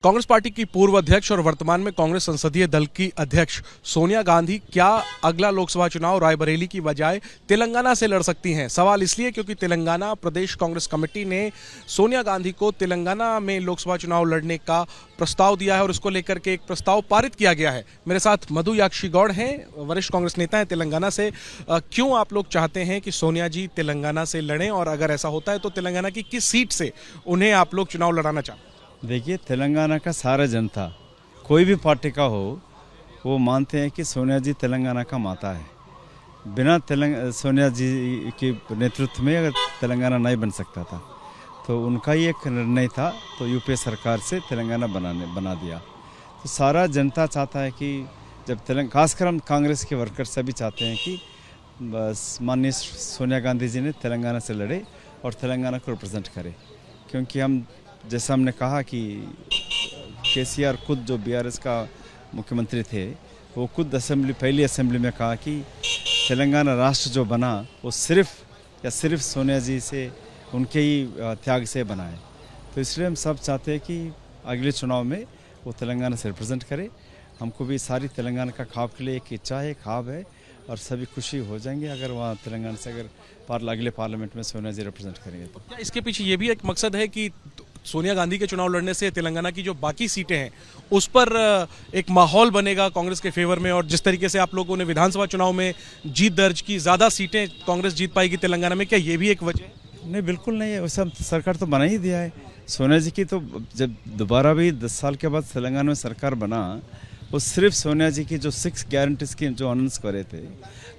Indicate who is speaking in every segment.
Speaker 1: Congress party की पूर्व अध्यक्ष और वर्तमान में कांग्रेस संसदीय दल की अध्यक्ष सोनिया गांधी क्या अगला लोकसभा चुनाव रायबरेली की बजाय तेलंगाना से लड़ सकती हैं? सवाल इसलिए क्योंकि तेलंगाना प्रदेश कांग्रेस कमेटी ने सोनिया गांधी को तेलंगाना में लोकसभा चुनाव लड़ने का प्रस्ताव दिया है और इसको लेकर के एक प्रस्ताव पारित किया गया है। मेरे साथ मधु याक्षी गौड़ हैं, वरिष्ठ कांग्रेस नेता हैं तेलंगाना से। क्यों आप लोग चाहते हैं कि सोनिया जी तेलंगाना से लड़ें, और अगर ऐसा होता है तो तेलंगाना की किस सीट से उन्हें आप लोग चुनाव लड़ाना चाहते हैं?
Speaker 2: देखिए, तेलंगाना का सारा जनता कोई भी पार्टी का हो, वो मानते हैं कि सोनिया जी तेलंगाना का माता है। बिना सोनिया जी के नेतृत्व में अगर तेलंगाना नहीं बन सकता था, तो उनका ही एक निर्णय था, तो यूपीए सरकार से तेलंगाना बना दिया। तो सारा जनता चाहता है कि जब खासकर हम कांग्रेस के वर्कर सभी चाहते हैं कि बस माननीय सोनिया गांधी जी ने तेलंगाना से लड़े और तेलंगाना को रिप्रेजेंट करे, क्योंकि हम जैसा हमने कहा कि केसीआर खुद जो बीआरएस का मुख्यमंत्री थे, वो खुद पहली असेंबली में कहा कि तेलंगाना राष्ट्र जो बना वो सिर्फ सोनिया जी से, उनके ही त्याग से बना है। तो इसलिए हम सब चाहते हैं कि अगले चुनाव में वो तेलंगाना से रिप्रेजेंट करे। हमको भी सारी तेलंगाना का ख्वाब के लिए एक इच्छा है, ख्वाब है, और सभी खुशी हो जाएंगे अगर वहाँ तेलंगाना से अगले पार्लियामेंट में सोनिया जी रिप्रेजेंट करेंगे। तो
Speaker 1: क्या इसके पीछे ये भी एक मकसद है कि सोनिया गांधी के चुनाव लड़ने से तेलंगाना की जो बाकी सीटें हैं उस पर एक माहौल बनेगा कांग्रेस के फेवर में, और जिस तरीके से आप लोगों ने विधानसभा चुनाव में जीत दर्ज की, ज्यादा सीटें कांग्रेस जीत पाएगी तेलंगाना में, क्या ये भी एक वजह है?
Speaker 2: नहीं, बिल्कुल नहीं है। वैसे सरकार तो बना ही दिया है सोनिया जी की। तो जब दोबारा भी 10 साल के बाद तेलंगाना में सरकार बना, वो सिर्फ सोनिया जी की जो 6 गारंटीज की जो अनाउंस करे थे,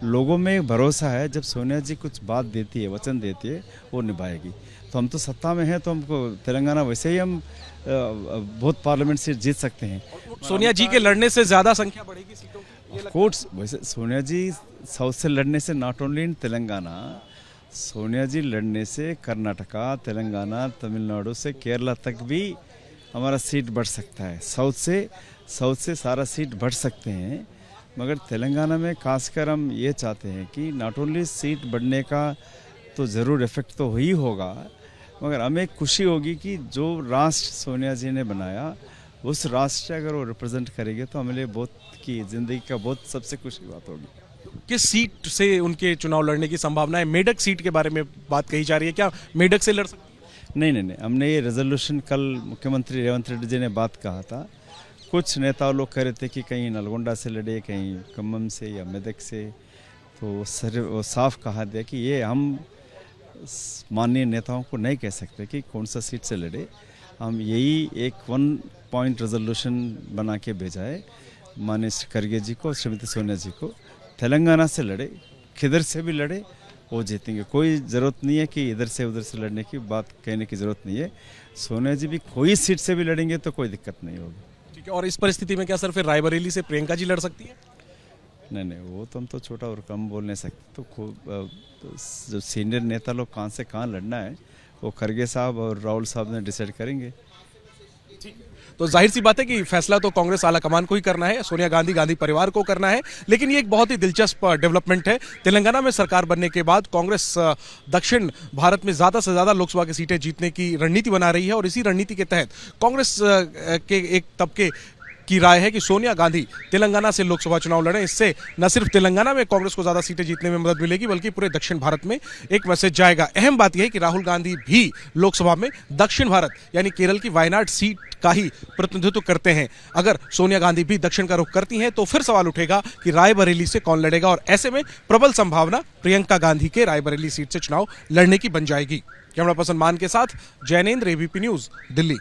Speaker 2: लोगों में भरोसा है जब सोनिया जी कुछ बात देती है, वचन देती है, वो निभाएगी। तो हम तो सत्ता में हैं, तो हमको तेलंगाना वैसे ही हम बहुत पार्लियामेंट सीट जीत सकते हैं।
Speaker 1: सोनिया जी के लड़ने से ज्यादा संख्या बढ़ेगी सीटों की?
Speaker 2: कोर्ट्स वैसे सोनिया जी साउथ से लड़ने से not only in Telangana, Sonia ji लड़ने से कर्नाटका, तेलंगाना, तमिलनाडु से केरला तक भी हमारा सीट बढ़ सकता है। साउथ से सारा सीट बढ़ सकते हैं, मगर तेलंगाना में खासकर हम ये चाहते हैं कि नॉट ओनली सीट बढ़ने का तो ज़रूर इफेक्ट तो ही होगा, मगर हमें खुशी होगी कि जो राष्ट्र सोनिया जी ने बनाया, उस राष्ट्र अगर वो रिप्रेजेंट करेंगे तो हमारे लिए बहुत की ज़िंदगी का बहुत सबसे खुशी की बात होगी।
Speaker 1: किस सीट से उनके चुनाव लड़ने की संभावना है? मेडक सीट के बारे में बात कही जा रही है, क्या मेडक से लड़ सकते?
Speaker 2: नहीं, हमने ये रेजोल्यूशन कल मुख्यमंत्री रेवंत रेड्डी जी ने बात कहा था। कुछ नेता लोग कह रहे थे कि कहीं नलगोंडा से लड़े, कहीं खम्मम से या मेदक से, तो वो साफ कहा दिया कि ये हम माननीय नेताओं को नहीं कह सकते कि कौन सा सीट से लड़े। हम यही एक 1 पॉइंट रेजोल्यूशन बना के भेजा है माननीय खड़गे जी को, श्रीमती सोनिया जी को, तेलंगाना से लड़े, किधर से भी लड़े वो जीतेंगे। कोई ज़रूरत नहीं है कि इधर से उधर से लड़ने की बात कहने की ज़रूरत नहीं है। सोनिया जी भी कोई सीट से भी लड़ेंगे तो कोई दिक्कत नहीं होगी।
Speaker 1: ठीक है। और इस परिस्थिति में क्या सर फिर रायबरेली से प्रियंका जी लड़ सकती है?
Speaker 2: नहीं, वो तो हम तो छोटा और कम बोल नहीं सकते। तो खूब जो सीनियर नेता लोग कहाँ से कहाँ लड़ना है, वो खड़गे साहब और राहुल साहब ने डिसाइड करेंगे।
Speaker 1: तो जाहिर सी बात है कि फैसला तो कांग्रेस आलाकमान को ही करना है, सोनिया गांधी परिवार को करना है। लेकिन ये एक बहुत ही दिलचस्प डेवलपमेंट है। तेलंगाना में सरकार बनने के बाद कांग्रेस दक्षिण भारत में ज्यादा से ज्यादा लोकसभा की सीटें जीतने की रणनीति बना रही है, और इसी रणनीति के तहत कांग्रेस के एक तबके की राय है कि सोनिया गांधी तेलंगाना से लोकसभा चुनाव लड़ें। इससे न सिर्फ तेलंगाना में कांग्रेस को ज्यादा सीटें जीतने में मदद मिलेगी, बल्कि पूरे दक्षिण भारत में एक मैसेज जाएगा। अहम बात यह है कि राहुल गांधी भी लोकसभा में दक्षिण भारत यानी केरल की वायनाड सीट का ही प्रतिनिधित्व करते हैं। अगर सोनिया गांधी भी दक्षिण का रुख करती हैं तो फिर सवाल उठेगा कि रायबरेली से कौन लड़ेगा, और ऐसे में प्रबल संभावना प्रियंका गांधी के रायबरेली सीट से चुनाव लड़ने की बन जाएगी। कैमरा पर्सन मान के साथ जैनेंद्र, एबीपी न्यूज, दिल्ली।